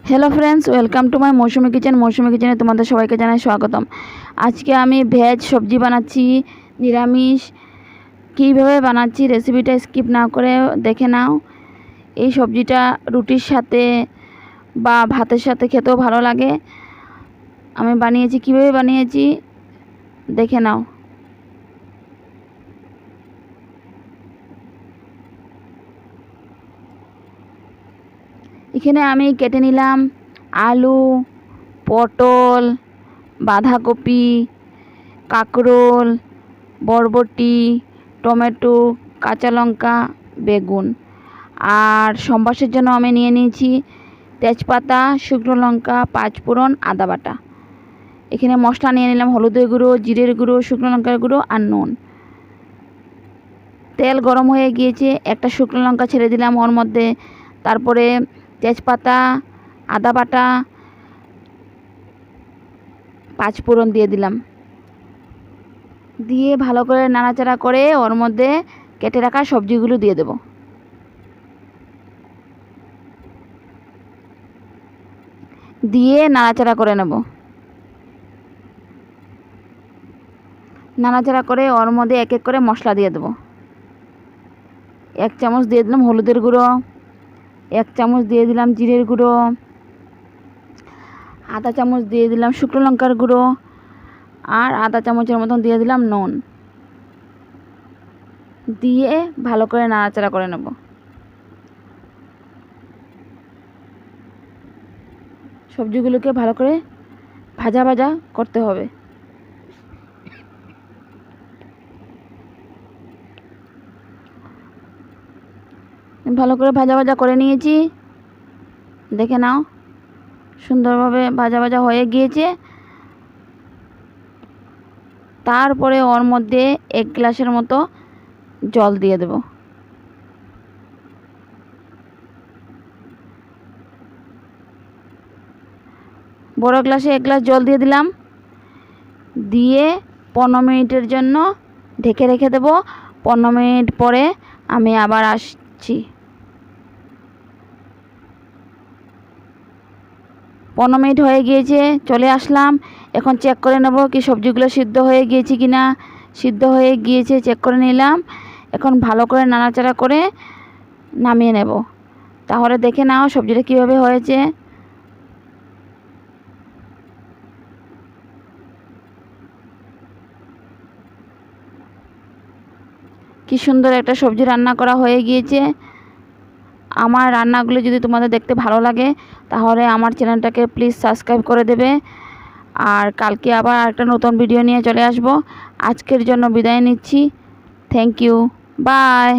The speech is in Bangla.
Hello friends, welcome to my Moushumi kitchen. Moushumi কিচেনে তোমাদের সবাইকে জানাই স্বাগতম। আজকে আমি ভেজ সবজি বানাচ্ছি, নিরামিষ। কীভাবে বানাচ্ছি রেসিপিটা স্কিপ না করে দেখে নাও। এই সবজিটা রুটির সাথে বা ভাতের সাথে খেতেও ভালো লাগে। আমি বানিয়েছি, কীভাবে বানিয়েছি দেখে নাও। এখানে আমি কেটে নিলাম আলু, পটল, বাঁধাকপি, কাঁকরোল, বরবটি, টমেটো, কাঁচা লঙ্কা, বেগুন। আর সম্বাসের জন্য আমি নিয়ে নিয়েছি তেজপাতা, শুকনো লঙ্কা, পাঁচফোড়ন, আদা বাটা। এখানে মশলা নিয়ে নিলাম হলুদের গুঁড়ো, জিরের গুঁড়ো, শুকনো লঙ্কার গুঁড়ো আর নুন। তেল গরম হয়ে গিয়েছে, একটা শুকনো লঙ্কা ছেড়ে দিলাম ওর মধ্যে। তারপরে তেজপাতা, আদা বাটা, পাঁচফোড়ন দিয়ে দিলাম। দিয়ে ভালো করে নাড়াচাড়া করে ওর মধ্যে কেটে রাখা সবজিগুলো দিয়ে দেব। দিয়ে নাড়াচাড়া করে নেব। নাড়াচাড়া করে ওর মধ্যে এক এক করে মশলা দিয়ে দেব। 1 চামচ দিয়ে দিলাম হলুদের গুঁড়ো, 1 চামচ দিয়ে দিলাম জিরের গুঁড়ো, আধা চামচ দিয়ে দিলাম শুকনো লঙ্কার গুঁড়ো, আর আধা চামচের মতন দিয়ে দিলাম নুন। দিয়ে ভালো করে নাড়াচাড়া করে নেব। সবজিগুলোকে ভালো করে ভাজা ভাজা করতে হবে। ভালো করে ভাজা ভাজা করে নিয়েছি, দেখে নাও সুন্দরভাবে ভাজা ভাজা হয়ে গিয়েছে। তারপরে ওর মধ্যে 1 গ্লাসের মতো জল দিয়ে দেব। বড় গ্লাসে 1 গ্লাস জল দিয়ে দিলাম। দিয়ে 15 মিনিটের জন্য ঢেকে রেখে দেব। 15 মিনিট পরে আমি আবার আসছি। 15 মিনিট হয়ে গিয়েছে, চলে আসলাম। এখন চেক করে নেব কি সবজিগুলো সিদ্ধ হয়ে গিয়েছে কি না। সিদ্ধ হয়ে গিয়েছে, চেক করে নিলাম। এখন ভালো করে নাড়াচাড়া করে নামিয়ে নেব। তাহলে দেখে নাও সবজিটা কীভাবে হয়েছে। কি সুন্দর একটা সবজি রান্না করা হয়ে গিয়েছে। আমার রান্নাগুলো যদি তোমাদের দেখতে ভালো লাগে তাহলে আমার চ্যানেলটাকে প্লিজ সাবস্ক্রাইব করে দেবে। আর কালকে আবার একটা নতুন ভিডিও নিয়ে চলে আসব। আজকের জন্য বিদায় নিচ্ছি। Thank you, by.